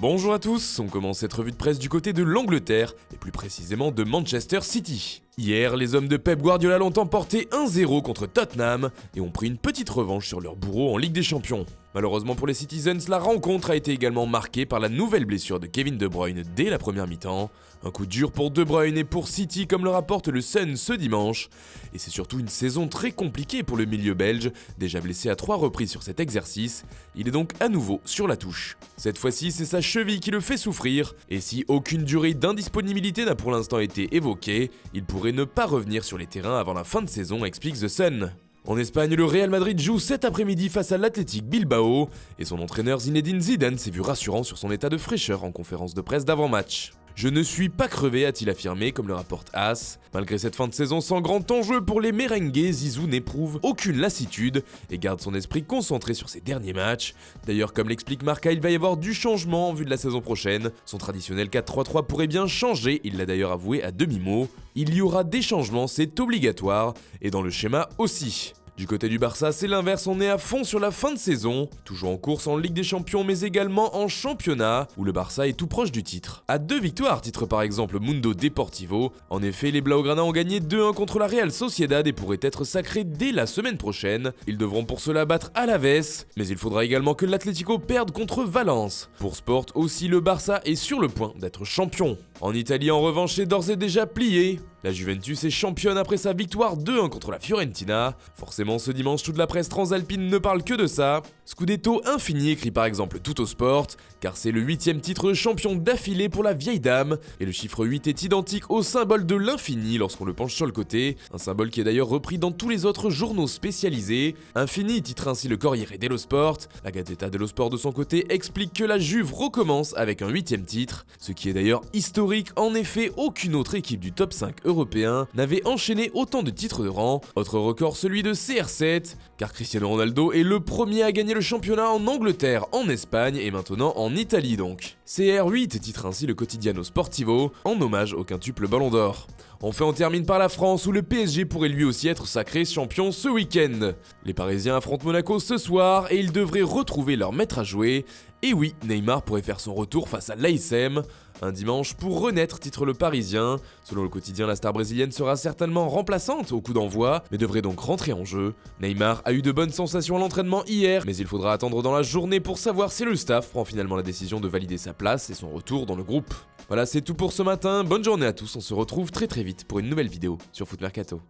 Bonjour à tous, on commence cette revue de presse du côté de l'Angleterre, et plus précisément de Manchester City. Hier, les hommes de Pep Guardiola l'ont emporté 1-0 contre Tottenham et ont pris une petite revanche sur leur bourreau en Ligue des Champions. Malheureusement pour les Citizens, la rencontre a été également marquée par la nouvelle blessure de Kevin De Bruyne dès la première mi-temps. Un coup dur pour De Bruyne et pour City comme le rapporte le Sun ce dimanche. Et c'est surtout une saison très compliquée pour le milieu belge, déjà blessé à 3 reprises sur cet exercice. Il est donc à nouveau sur la touche. Cette fois-ci, c'est sa cheville qui le fait souffrir, et si aucune durée d'indisponibilité n'a pour l'instant été évoquée, il pourrait ne pas revenir sur les terrains avant la fin de saison, explique The Sun. En Espagne, le Real Madrid joue cet après-midi face à l'Athletic Bilbao, et son entraîneur Zinedine Zidane s'est vu rassurant sur son état de fraîcheur en conférence de presse d'avant-match. Je ne suis pas crevé, a-t-il affirmé, comme le rapporte AS. Malgré cette fin de saison sans grand enjeu pour les merengues, Zizou n'éprouve aucune lassitude et garde son esprit concentré sur ses derniers matchs. D'ailleurs, comme l'explique Marca, il va y avoir du changement en vue de la saison prochaine. Son traditionnel 4-3-3 pourrait bien changer, il l'a d'ailleurs avoué à demi-mot. Il y aura des changements, c'est obligatoire, et dans le schéma aussi. Du côté du Barça, c'est l'inverse, on est à fond sur la fin de saison, toujours en course en Ligue des Champions mais également en championnat, où le Barça est tout proche du titre. À 2 victoires, titre par exemple Mundo Deportivo. En effet, les Blaugrana ont gagné 2-1 contre la Real Sociedad et pourraient être sacrés dès la semaine prochaine. Ils devront pour cela battre Alaves, mais il faudra également que l'Atlético perde contre Valence. Pour Sport aussi, le Barça est sur le point d'être champion. En Italie, en revanche, c'est d'ores et déjà plié. La Juventus est championne après sa victoire 2-1 contre la Fiorentina. Forcément, ce dimanche, toute la presse transalpine ne parle que de ça. Scudetto infini, écrit par exemple Tuttosport, car c'est le 8e titre de champion d'affilée pour la vieille dame, et le chiffre 8 est identique au symbole de l'infini lorsqu'on le penche sur le côté, un symbole qui est d'ailleurs repris dans tous les autres journaux spécialisés. Infini titre ainsi le Corriere dello Sport. La Gazzetta dello Sport de son côté explique que la Juve recommence avec un 8e titre, ce qui est d'ailleurs historique. En effet, aucune autre équipe du top 5 européen n'avait enchaîné autant de titres de rang. Autre record, celui de CR7, car Cristiano Ronaldo est le premier à gagner le championnat en Angleterre, en Espagne et maintenant en Italie donc. CR8 titre ainsi le Quotidiano Sportivo, en hommage au quintuple Ballon d'Or. Enfin, on termine par la France où le PSG pourrait lui aussi être sacré champion ce week-end. Les Parisiens affrontent Monaco ce soir et ils devraient retrouver leur maître à jouer. Et oui, Neymar pourrait faire son retour face à l'ASM. Un dimanche pour renaître, titre le Parisien. Selon le quotidien, la star brésilienne sera certainement remplaçante au coup d'envoi, mais devrait donc rentrer en jeu. Neymar a eu de bonnes sensations à l'entraînement hier, mais il faudra attendre dans la journée pour savoir si le staff prend finalement la décision de valider sa place et son retour dans le groupe. Voilà, c'est tout pour ce matin. Bonne journée à tous, on se retrouve très vite pour une nouvelle vidéo sur Foot Mercato.